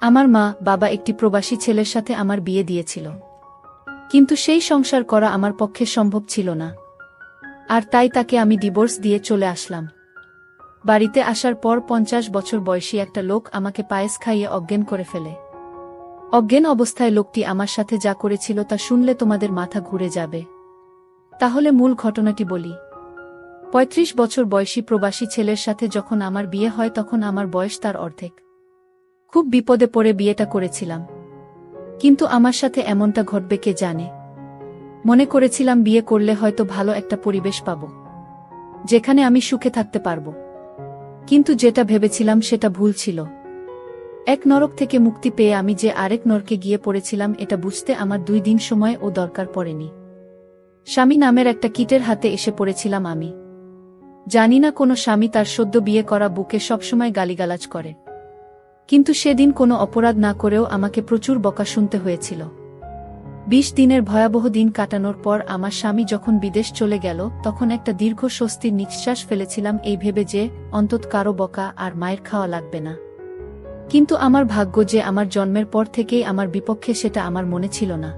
আমার মা বাবা একটি প্রবাসী ছেলের সাথে আমার বিয়ে দিয়েছিল, কিন্তু সেই সংসার করা আমার পক্ষে সম্ভব ছিল না, আর তাই তাকে আমি ডিভোর্স দিয়ে চলে আসলাম। বাড়িতে আসার পর 50 বছর বয়সী একটা লোক আমাকে পায়েস খাইয়ে অজ্ঞান করে ফেলে। অজ্ঞান অবস্থায় লোকটি আমার সাথে যা করেছিল তা শুনলে তোমাদের মাথা ঘুরে যাবে। তাহলে মূল ঘটনাটি বলি। 35 বছর বয়সী প্রবাসী ছেলের সাথে যখন আমার বিয়ে হয় তখন আমার বয়স তার অর্ধেক। খুব বিপদে পড়ে বিয়েটা করেছিলাম, কিন্তু আমার সাথে এমনটা ঘটবে কে জানে। মনে করেছিলাম বিয়ে করলে হয়তো ভালো একটা পরিবেশ পাব, যেখানে আমি সুখে থাকতে পারব, কিন্তু যেটা ভেবেছিলাম সেটা ভুল ছিল। এক নরক থেকে মুক্তি পেয়ে আমি যে আরেক নরকে গিয়ে পড়েছিলাম এটা বুঝতে আমার 2 দিন সময় ও দরকার পড়েনি। স্বামী নামের একটা কীটের হাতে এসে পড়েছিলাম আমি। জানি না কোনো স্বামী তার সদ্য বিয়ে করা বুকে সবসময় গালিগালাজ করে, কিন্তু সেদিন কোনো অপরাধ না করেও আমাকে প্রচুর বকা শুনতে হয়েছিল। 20 দিনের ভয়াবহ দিন কাটানোর পর আমার স্বামী যখন বিদেশ চলে গেল তখন একটা দীর্ঘ স্বস্তির নিঃশ্বাস ফেলেছিলাম এই ভেবে যে অন্তত কারো বকা আর মায়ের খাওয়া লাগবে না। কিন্তু আমার ভাগ্য যে আমার জন্মের পর থেকেই আমার বিপক্ষে সেটা আমার মনে ছিল না।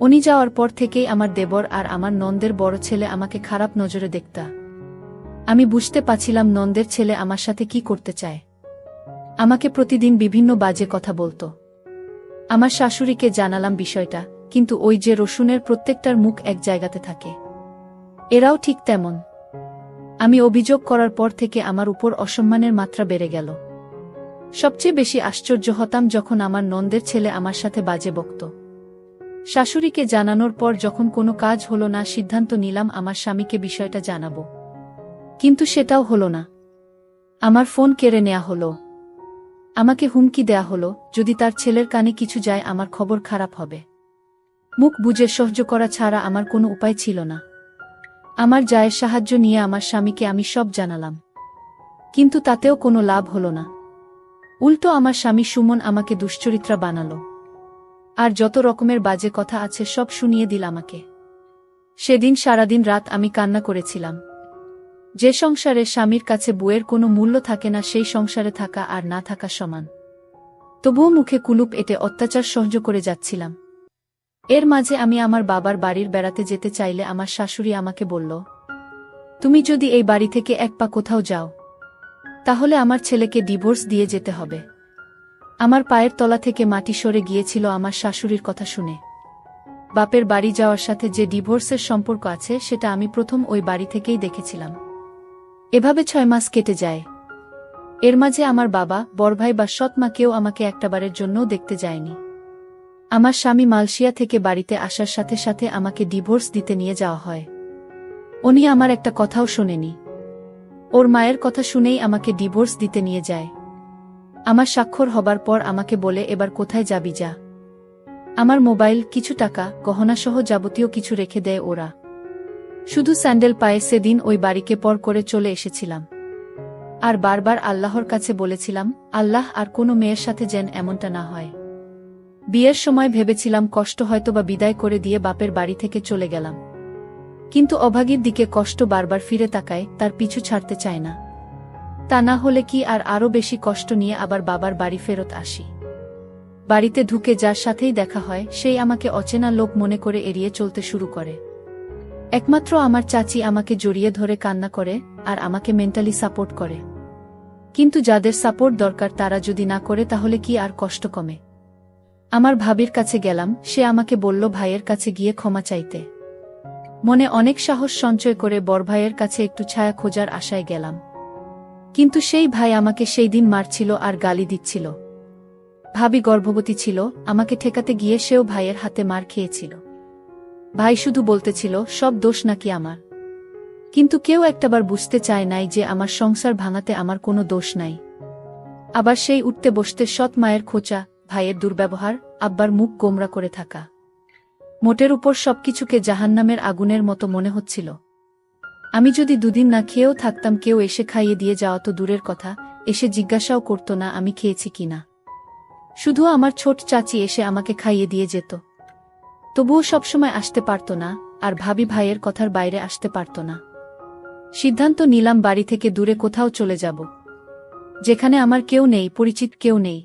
উনি যাওয়ার পর থেকেই আমার দেবর আর আমার নন্দের বড় ছেলে আমাকে খারাপ নজরে দেখতা। আমি বুঝতে পারছিলাম নন্দের ছেলে আমার সাথে কি করতে চায়। আমাকে প্রতিদিন বিভিন্ন বাজে কথা বলতো। আমার শাশুড়িকে জানালাম বিষয়টা, কিন্তু ওই যে রসুনের প্রত্যেকটার মুখ এক জায়গাতে থাকে, এরাও ঠিক তেমন। আমি অভিযোগ করার পর থেকে আমার উপর অসম্মানের মাত্রা বেড়ে গেল। সবচেয়ে বেশি আশ্চর্য হতাম যখন আমার নন্দের ছেলে আমার সাথে বাজে বকত। শাশুড়িকে জানানোর পর যখন কোনো কাজ হলো না সিদ্ধান্ত নিলাম আমার স্বামীকে বিষয়টা জানাবো, কিন্তু সেটাও হলো না। আমার ফোন কেড়ে নেওয়া হলো। আমাকে হুমকি দেয়া হলো যদি তার ছেলের কানে কিছু যায় আমার খবর খারাপ হবে। মুখ বুজে সহ্য করা ছাড়া আমার কোনো উপায় ছিল না। আমার জায়ের সাহায্য নিয়ে আমার স্বামীকে আমি সব জানালাম, কিন্তু তাতেও কোনো লাভ হলো না। উল্টো আমার স্বামী সুমন আমাকে দুশ্চরিত্রা বানালো, আর যত রকমের বাজে কথা আছে সব শুনিয়ে দিল আমাকে। সেদিন সারাদিন রাত আমি কান্না করেছিলাম। যে সংসারে স্বামীর কাছে বউয়ের কোনো মূল্য থাকে না সেই সংসারে থাকা আর না থাকা সমান। তবুও মুখে কুলুপ এঁটে অত্যাচার সহ্য করে যাচ্ছিলাম। এর মাঝে আমি আমার বাবার বাড়ির বেড়াতে যেতে চাইলে আমার শাশুড়ি আমাকে বলল, তুমি যদি এই বাড়ি থেকে এক পা কোথাও যাও তাহলে আমার ছেলেকে ডিভোর্স দিয়ে যেতে হবে। আমার পায়ের তলা থেকে মাটি সরে গিয়েছিল আমার শাশুড়ির কথা শুনে। বাপের বাড়ি যাওয়ার সাথে যে ডিভোর্সের সম্পর্ক আছে সেটা আমি প্রথম ওই বাড়ি থেকেই দেখেছিলাম। এভাবে 6 মাস কেটে যায়। এর মাঝে আমার বাবা, বড়ভাই বা সৎমা কেউ আমাকে একটাবারের জন্যও দেখতে যায়নি। আমার স্বামী মালয়েশিয়া থেকে বাড়িতে আসার সাথে সাথে আমাকে ডিভোর্স দিতে নিয়ে যাওয়া হয়। উনি আমার একটা কথাও শোনেনি। ওর মায়ের কথা শুনেই আমাকে ডিভোর্স দিতে নিয়ে যায়। আমার স্বাক্ষর হবার পর আমাকে বলে এবার কোথায় যাবি যা। আমার মোবাইল, কিছু টাকা, গহনাসহ যাবতীয় কিছু রেখে দেয় ওরা। শুধু স্যান্ডেল পায়ে সেদিন ওই বাড়িকে পর করে চলে এসেছিলাম। আর বারবার আল্লাহর কাছে বলেছিলাম, আল্লাহ আর কোনো মেয়ের সাথে যেন এমনটা না হয়। বিয়ের সময় ভেবেছিলাম কষ্ট হয়তোবা বিদায় করে দিয়ে বাপের বাড়ি থেকে চলে গেলাম, কিন্তু অভাগীর দিকে কষ্ট বারবার ফিরে তাকায়, তার পিছু ছাড়তে চায় না। তা না হলে কি আর আরও বেশি কষ্ট নিয়ে আবার বাবার বাড়ি ফেরত আসি। বাড়িতে ঢুকে যার সাথেই দেখা হয় সেই আমাকে অচেনা লোক মনে করে এড়িয়ে চলতে শুরু করে। একমাত্র আমার চাচি আমাকে জড়িয়ে ধরে কান্না করে আর আমাকে মেন্টালি সাপোর্ট করে। কিন্তু যাদের সাপোর্ট দরকার তারা যদি না করে তাহলে কি আর কষ্ট কমে? আমার ভাবির কাছে গেলাম, সে আমাকে বলল ভাইয়ের কাছে গিয়ে ক্ষমা চাইতে। মনে অনেক সাহস সঞ্চয় করে বড় ভাইয়ের কাছে একটু ছায়া খোঁজার আশায় গেলাম, কিন্তু সেই ভাই আমাকে সেই দিন মারছিল আর গালি দিচ্ছিল। ভাবি গর্ভবতী ছিল, আমাকে ঠেকাতে গিয়ে সেও ভাইয়ের হাতে মার খেয়েছিল। ভাই শুধু বলতেছিল সব দোষ নাকি আমার, কিন্তু কেউ একটাবার বুঝতে চায় নাই যে আমার সংসার ভাঙাতে আমার কোনো দোষ নাই। আবার সেই উঠতে বসতে সৎ মায়ের খোঁচা, ভাইয়ের দুর্ব্যবহার, আব্বার মুখ গোমরা করে থাকা, মোটের উপর সবকিছুকে জাহান্নামের আগুনের মতো মনে হচ্ছিল। আমি যদি 2 দিন না খেয়েও থাকতাম কেউ এসে খাইয়ে দিয়ে যাওয়া তো দূরের কথা, এসে জিজ্ঞাসাও করত না আমি খেয়েছি কিনা। শুধু আমার ছোট চাচি এসে আমাকে খাইয়ে দিয়ে যেত। তবুও সবসময় আসতে পারত না, আর ভাবি ভাইয়ের কথার বাইরে আসতে পারত না। সিদ্ধান্ত নিলাম বাড়ি থেকে দূরে কোথাও চলে যাব, যেখানে আমার কেউ নেই, পরিচিত কেউ নেই।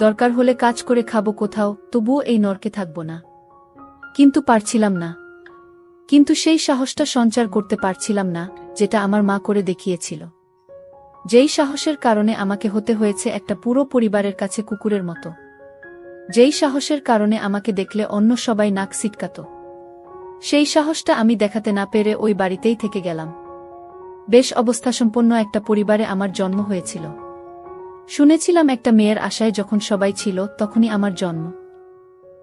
দরকার হলে কাজ করে খাবো কোথাও, তবুও এই নরকে থাকব না। কিন্তু পারছিলাম না। কিন্তু সেই সাহসটা সঞ্চার করতে পারছিলাম না, যেটা আমার মা করে দেখিয়েছিল। যেই সাহসের কারণে আমাকে হতে হয়েছে একটা পুরো পরিবারের কাছে কুকুরের মতো। যেই সাহসের কারণে আমাকে দেখলে অন্য সবাই নাক সিটকাত। সেই সাহসটা আমি দেখাতে না পেরে ওই বাড়িতেই থেকে গেলাম। বেশ অবস্থাসম্পন্ন একটা পরিবারে আমার জন্ম হয়েছিল। শুনেছিলাম একটা মেয়ের আশায় যখন সবাই ছিল তখনই আমার জন্ম।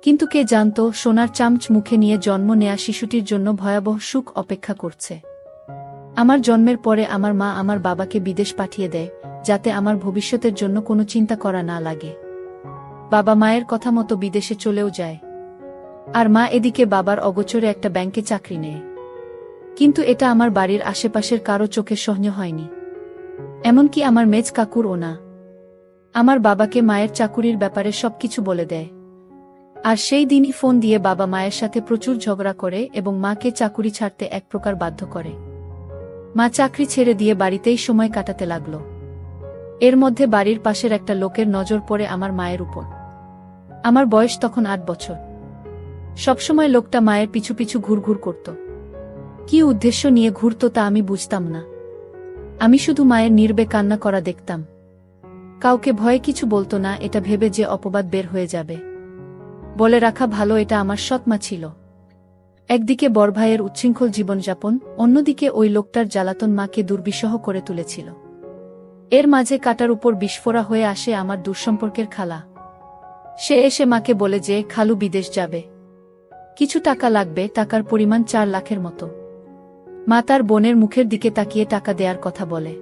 কিন্তু কে জানত সোনার চামচ মুখে নিয়ে জন্ম নেয়া শিশুটির জন্য ভয়াবহ সুখ অপেক্ষা করছে। আমার জন্মের পরে আমার মা আমার বাবাকে বিদেশ পাঠিয়ে দেয়, যাতে আমার ভবিষ্যতের জন্য কোনো চিন্তা করা না লাগে। বাবা মায়ের কথা মতো বিদেশে চলেও যায়। আর মা এদিকে বাবার অগোচরে একটা ব্যাংকে চাকরি নেয়। কিন্তু এটা আমার বাড়ির আশেপাশের কারো চোখে সহ্য হয়নি, এমনকি আমার মেজ কাকুরও না। আমার বাবাকে মায়ের চাকুরির ব্যাপারে সবকিছু বলে দেয়। আর সেই দিনই ফোন দিয়ে বাবা মায়ের সাথে প্রচুর ঝগড়া করে এবং মাকে চাকুরি ছাড়তে এক প্রকার বাধ্য করে। মা চাকরি ছেড়ে দিয়ে বাড়িতেই সময় কাটাতে লাগল। এর মধ্যে বাড়ির পাশের একটা লোকের নজর পড়ে আমার মায়ের উপর। আমার বয়স তখন 8 বছর। সবসময় লোকটা মায়ের পিছু পিছু ঘুরঘুর করত। কি উদ্দেশ্য নিয়ে ঘুরত তা আমি বুঝতাম না। আমি শুধু মায়ের নির্বে কান্না করা দেখতাম। কাউকে ভয়ে কিছু বলতো না, এটা ভেবে যে অপবাদ বের হয়ে যাবে। বলে রাখা ভালো, এটা আমার সৎ মা ছিল। একদিকে বড় ভাইয়ের উচ্ছৃঙ্খল জীবনযাপন, অন্যদিকে ওই লোকটার জ্বালাতন মাকে দুর্বিষহ করে তুলেছিল। এর মাঝে কাটার উপর বিস্ফোরা হয়ে আসে আমার দূরসম্পর্কের খালা। সে এসে মাকে বলে যে খালু বিদেশ যাবে, কিছু টাকা লাগবে, টাকার পরিমাণ 4 লাখের মতো। মা তার বোনের মুখের দিকে তাকিয়ে টাকা দেওয়ার কথা বলে,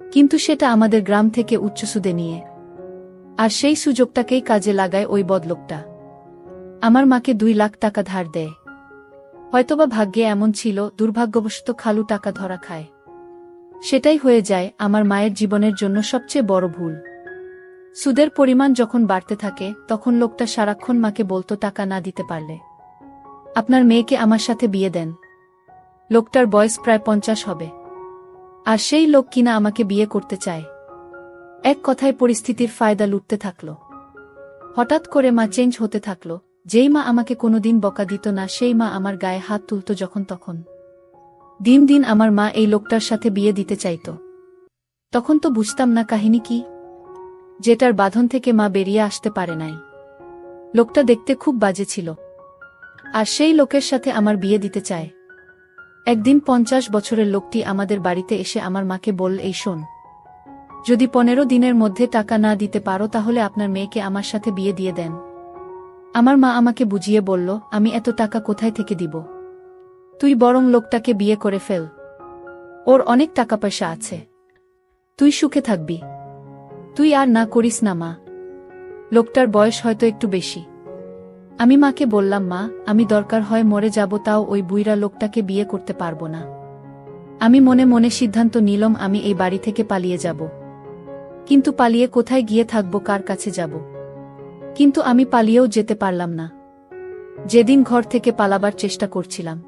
কিন্তু সেটা আমাদের গ্রাম থেকে উচ্চ সুদে নিয়ে। আর সেই সুযোগটাকেই কাজে লাগায় ওই বদলোকটা। আমার মাকে 2 লাখ টাকা ধার দেয়। হয়তোবা ভাগ্যে এমন ছিল, দুর্ভাগ্যবশত খালু টাকা ধরা খায়। সেটাই হয়ে যায় আমার মায়ের জীবনের জন্য সবচেয়ে বড় ভুল। সুদের পরিমাণ যখন বাড়তে থাকে তখন লোকটা সারাক্ষণ মাকে বলতো টাকা না দিতে পারলে আপনার মেয়েকে আমার সাথে বিয়ে দেন। লোকটার বয়স প্রায় 50 হবে। আর সেই লোক কিনা আমাকে বিয়ে করতে চায়। এক কথায় পরিস্থিতির ফায়দা লুটতে থাকল। হঠাৎ করে মা চেঞ্জ হতে থাকল। যেই মা আমাকে কোনোদিন বকা দিত না, সেই মা আমার গায়ে হাত তুলত যখন তখন। দিন দিন আমার মা এই লোকটার সাথে বিয়ে দিতে চাইত। তখন তো বুঝতাম না কাহিনী কি, যেটার বাঁধন থেকে মা বেরিয়ে আসতে পারে নাই। লোকটা দেখতে খুব বাজে ছিল, আর সেই লোকের সাথে আমার বিয়ে দিতে চায়। একদিন 50 বছরের লোকটি আমাদের বাড়িতে এসে আমার মাকে বলল, এই শোন, যদি 15 দিনের মধ্যে টাকা না দিতে পারো তাহলে আপনার মেয়েকে আমার সাথে বিয়ে দিয়ে দেন। আমার মা আমাকে বুঝিয়ে বলল, আমি এত টাকা কোথায় থেকে দিব? তুই বরং লোকটাকে বিয়ে করে ফেল, ওর অনেক টাকা পয়সা আছে, তুই সুখে থাকবি। তুই আর না করিস না মা। লোকটার বয়স হয়তো একটু বেশি। আমি মাকে বললাম, মা, আমি দরকার হয় মরে যাব, তাও ওই বুইড়া লোকটাকে বিয়ে করতে পারবো না। আমি মনে মনে সিদ্ধান্ত নিলাম আমি এই বাড়ি থেকে পালিয়ে যাব। কিন্তু পালিয়ে কোথায় গিয়ে থাকবো, কার কাছে যাব? কিন্তু আমি পালিয়েও যেতে পারলাম না। যেদিন ঘর থেকে পালাবার চেষ্টা করছিলাম,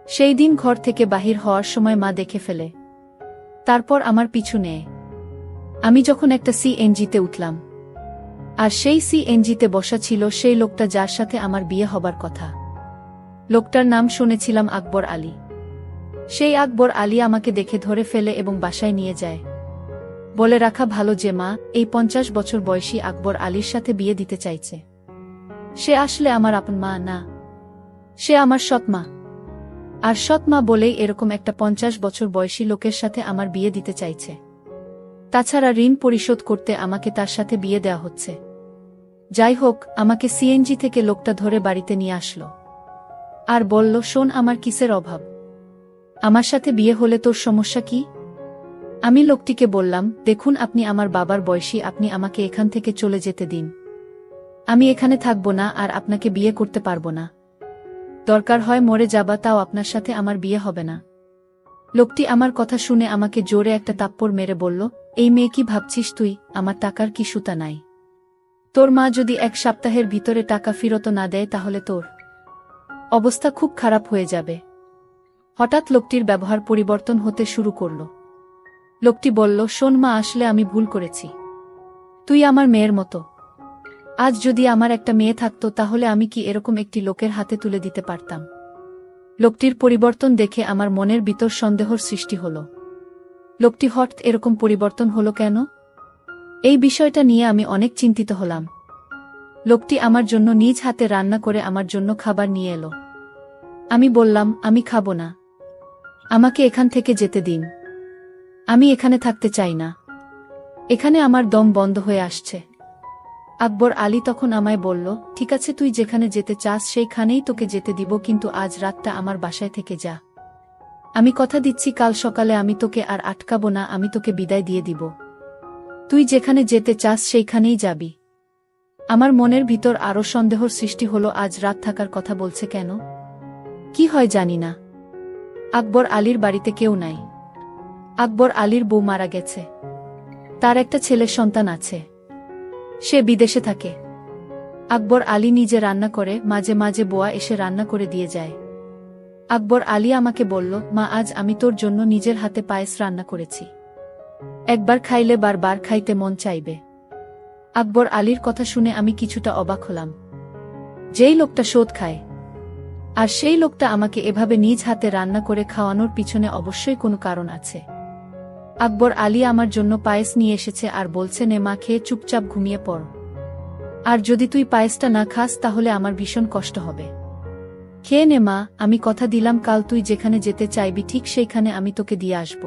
সেই দিন ঘর থেকে বাহির হওয়ার সময় মা দেখে ফেলে। তারপর আমার পিছু নেয়। আমি যখন একটা সিএনজিতে উঠলাম, আর সেই সিএনজিতে বসা ছিল সেই লোকটা যার সাথে আমার বিয়ে হবার কথা। লোকটার নাম শুনেছিলাম আকবর আলী। সেই আকবর আলী আমাকে দেখে ধরে ফেলে এবং বাসায় নিয়ে যায়। বলে রাখা ভালো যে মা এই 50 বছর বয়সী আকবর আলীর সাথে বিয়ে দিতে চাইছে। সে আসলে আমার আপন মা না, সে আমার সৎমা। আর সৎমা বলেই এরকম একটা 50 বছর বয়সী লোকের সাথে আমার বিয়ে দিতে চাইছে। তাছাড়া ঋণ পরিশোধ করতে আমাকে তার সাথে বিয়ে দেওয়া হচ্ছে। যাই হোক, আমাকে সিএনজি থেকে লোকটা ধরে বাড়িতে নিয়ে আসলো আর বলল, শোন, আমার কিসের অভাব? আমার সাথে বিয়ে হলে তোর সমস্যা কি? আমি লোকটিকে বললাম, দেখুন, আপনি আমার বাবার বয়সী, আপনি আমাকে এখান থেকে চলে যেতে দিন। আমি এখানে থাকব না আর আপনাকে বিয়ে করতে পারবো না। দরকার হয় মরে যাবা, তাও আপনার সাথে আমার বিয়ে হবে না। লোকটি আমার কথা শুনে আমাকে জোরে একটা তাপ্পড় মেরে বলল, এই মেয়ে, কি ভাবছিস তুই? আমার টাকার কি সুতা নাই? তোর মা যদি 1 সপ্তাহের ভিতরে টাকা ফেরত না দেয় তাহলে তোর অবস্থা খুব খারাপ হয়ে যাবে। হঠাৎ লোকটির ব্যবহার পরিবর্তন হতে শুরু করল। লোকটি বলল, শোন মা, আসলে আমি ভুল করেছি। তুই আমার মেয়ের মতো, আজ যদি আমার একটা মেয়ে থাকতো তাহলে আমি কি এরকম একটি লোকের হাতে তুলে দিতে পারতাম? লোকটির পরিবর্তন দেখে আমার মনের ভিতর সন্দেহর সৃষ্টি হল। লোকটি হঠাৎ এরকম পরিবর্তন হলো কেন? এই বিষয়টা নিয়ে আমি অনেক চিন্তিত হলাম। লোকটি আমার জন্য নিজ হাতে রান্না করে আমার জন্য খাবার নিয়ে এলো। আমি বললাম, আমি খাবো না, আমাকে এখান থেকে যেতে দিন, আমি এখানে থাকতে চাই না, এখানে আমার দম বন্ধ হয়ে আসছে। আকবর আলী তখন আমায় বলল, ঠিক আছে, তুই যেখানে যেতে চাস সেইখানেই তোকে যেতে দিব, কিন্তু আজ রাতটা আমার বাসায় থেকে যা। আমি কথা দিচ্ছি কাল সকালে আমি তোকে আর আটকাবো না, আমি তোকে বিদায় দিয়ে দিব। তুই যেখানে যেতে চাস সেইখানেই যাবি। আমার মনের ভিতর আরো সন্দেহর সৃষ্টি হলো, আজ রাত থাকার কথা বলছে কেন? কি হয় জানি না। আকবর আলীর বাড়িতে কেউ নাই। আকবর আলীর বউ মারা গেছে। তার একটা ছেলের সন্তান আছে, সে বিদেশে থাকে। আকবর আলী নিজে রান্না করে, মাঝে মাঝে বোয়া এসে রান্না করে দিয়ে যায়। আকবর আলী আমাকে বলল, মা, আজ আমি তোর জন্য নিজের হাতে পায়েস রান্না করেছি, একবার খাইলে বারবার খাইতে মন চাইবে। আকবর আলীর কথা শুনে আমি কিছুটা অবাক হলাম। যেই লোকটা শোধ খায়, আর সেই লোকটা আমাকে এভাবে নিজ হাতে রান্না করে খাওয়ানোর পিছনে অবশ্যই কোনো কারণ আছে। আকবর আলী আমার জন্য পায়েস নিয়ে এসেছে আর বলছে, নে মা, খেয়ে চুপচাপ ঘুমিয়ে পড়। আর যদি তুই পায়েসটা না খাস তাহলে আমার ভীষণ কষ্ট হবে। খেয়ে নে মা, আমি কথা দিলাম কাল তুই যেখানে যেতে চাইবি ঠিক সেইখানে আমি তোকে দিয়ে আসব।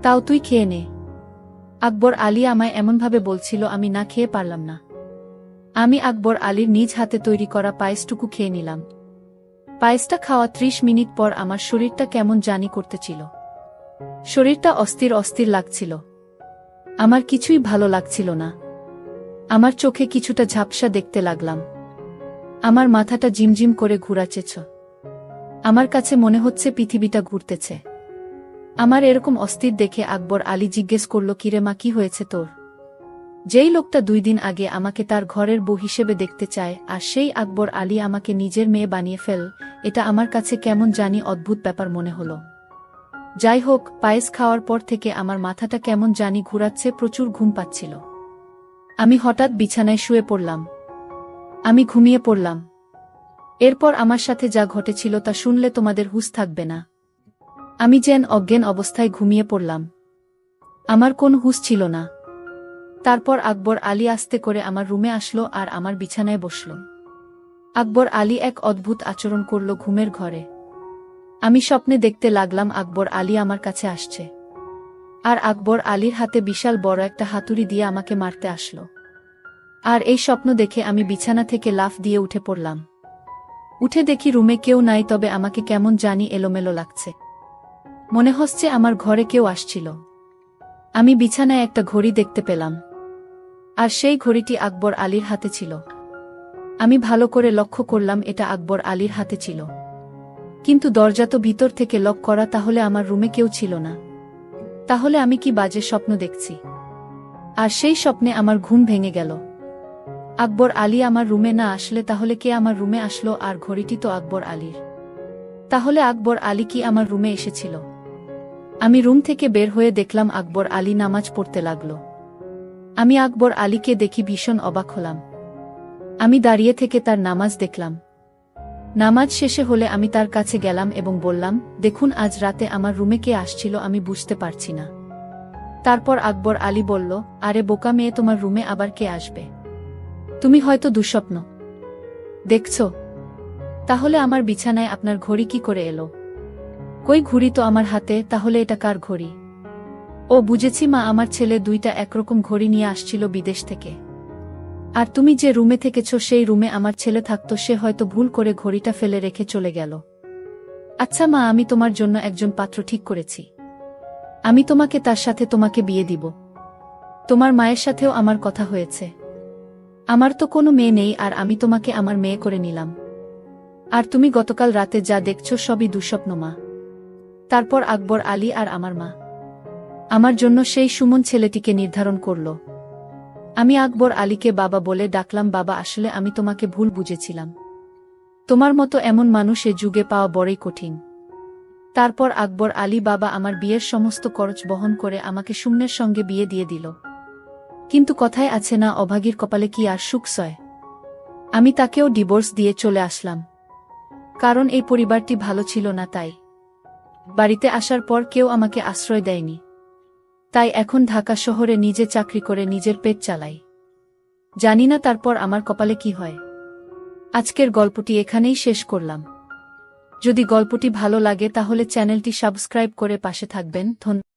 তাও তুই খেয়ে নে। আকবর আলী আমায় এমনভাবে বলছিল, আমি না খেয়ে পারলাম না। আমি আকবর আলীর নিজ হাতে তৈরি করা পায়েসটুকু খেয়ে নিলাম। পায়েসটা খাওয়া 30 মিনিট পর আমার শরীরটা কেমন জানি করতেছিল। শরীরটা অস্থির অস্থির লাগছিল। আমার কিছুই ভালো লাগছিল না। আমার চোখে কিছুটা ঝাপসা দেখতে লাগলাম। আমার মাথাটা জিমজিম করে ঘুরাচ্ছেছ। আমার কাছে মনে হচ্ছে পৃথিবীটা ঘুরতেছে। আমার এরকম অস্থির দেখে আকবর আলী জিজ্ঞেস করল, কিরে মা, কি হয়েছে তোর? যেই লোকটা 2 দিন আগে আমাকে তার ঘরের বউ হিসেবে দেখতে চায়, আর সেই আকবর আলী আমাকে নিজের মেয়ে বানিয়ে ফেল, এটা আমার কাছে কেমন জানি অদ্ভুত ব্যাপার মনে হলো। যাই হোক, পায়েস খাওয়ার পর থেকে আমার মাথাটা কেমন জানি ঘুরাচ্ছে, প্রচুর ঘুম পাচ্ছিল। আমি হঠাৎ বিছানায় শুয়ে পড়লাম। আমি ঘুমিয়ে পড়লাম। এরপর আমার সাথে যা ঘটেছিল তা শুনলে তোমাদের হুঁশ থাকবে না। আমি যেন অজ্ঞান অবস্থায় ঘুমিয়ে পড়লাম। আমার কোনো হুঁশ ছিল না। তারপর আকবর আলী আস্তে করে আমার রুমে আসলো আর আমার বিছানায় বসল। আকবর আলী এক অদ্ভুত আচরণ করল ঘুমের ঘরে। আমি স্বপ্নে দেখতে লাগলাম আকবর আলী আমার কাছে আসছে, আর আকবর আলীর হাতে বিশাল বড় একটা হাতুড়ি দিয়ে আমাকে মারতে আসলো। আর এই স্বপ্ন দেখে আমি বিছানা থেকে লাফ দিয়ে উঠে পড়লাম। উঠে দেখি রুমে কেউ নাই, তবে আমাকে কেমন জানি এলোমেলো লাগছে। মনে হচ্ছে আমার ঘরে কেউ আসছিল। আমি বিছানায় একটা ঘড়ি দেখতে পেলাম, আর সেই ঘড়িটি আকবর আলীর হাতে ছিল। আমি ভালো করে লক্ষ্য করলাম এটা আকবর আলীর হাতে ছিল, কিন্তু দরজা তো ভিতর থেকে লক করা, তাহলে আমার রুমে কেউ ছিল না। তাহলে আমি কি বাজে স্বপ্ন দেখছি? আর সেই স্বপ্নে আমার ঘুম ভেঙে গেল। আকবর আলী আমার রুমে না আসলে তাহলে কে আমার রুমে আসলো? আর ঘড়িটি তো আকবর আলীর। তাহলে আকবর আলী কি আমার রুমে এসেছিল? আমি রুম থেকে বের হয়ে দেখলাম আকবর আলী নামাজ পড়তে লাগল। আমি আকবর আলীকে দেখি ভীষণ অবাক হলাম। আমি দাঁড়িয়ে থেকে তার নামাজ দেখলাম। নামাজ শেষে হলে আমি তার কাছে গেলাম এবং বললাম, দেখুন, আজ রাতে আমার রুমে কে আসছিল আমি বুঝতে পারছি না। তারপর আকবর আলী বলল, আরে বোকা মেয়ে, তোমার রুমে আবার কে আসবে? তুমি হয়তো দুঃস্বপ্ন দেখছ। তাহলে আমার বিছানায় আপনার ঘড়ি কি করে এলো? কই, ঘড়ি তো আমার হাতে, তাহলে এটা কার ঘড়ি? ও বুঝেছি মা, আমার ছেলে 2টা একরকম ঘড়ি নিয়ে আসছিল বিদেশ থেকে। আর তুমি যে রুমে থেকেছ সেই রুমে আমার ছেলে থাকতো, সে হয়তো ভুল করে ঘড়িটা ফেলে রেখে চলে গেল। আচ্ছা মা, আমি তোমার জন্য একজন পাত্র ঠিক করেছি। আমি তোমাকে তার সাথে তোমাকে বিয়ে দিব। তোমার মায়ের সাথেও আমার কথা হয়েছে। আমার তো কোনো মেয়ে নেই, আর আমি তোমাকে আমার মেয়ে করে নিলাম। আর তুমি গতকাল রাতে যা দেখছো সবই দুঃস্বপ্ন মা। তারপর আকবর আলী আর আমার মা আমার জন্য সেই সুমন ছেলেটিকে নির্ধারণ করল। আমি আকবর আলীকে বাবা বলে ডাকলাম। বাবা, আসলে আমি তোমাকে ভুল বুঝেছিলাম। তোমার মতো এমন মানুষ এ যুগে পাওয়া বড়ই কঠিন। তারপর আকবর আলী বাবা আমার বিয়ের সমস্ত খরচ বহন করে আমাকে সুমনের সঙ্গে বিয়ে দিয়ে দিল। কিন্তু কথায় আছে না, অভাগীর কপালে কি আর সুখ সয়। আমি তাকেও ডিভোর্স দিয়ে চলে আসলাম, কারণ এই পরিবারটি ভালো ছিল না। তাই বাড়িতে আসার পর কেউ আমাকে আশ্রয় দেয়নি। তাই এখন ঢাকা শহরে নিজে চাকরি করে নিজের পেট চালাই। জানি না তারপর আমার কপালে কি হয়। আজকের গল্পটি এখানেই শেষ করলাম। যদি গল্পটি ভালো লাগে তাহলে চ্যানেলটি সাবস্ক্রাইব করে পাশে থাকবেন। ধন্যবাদ।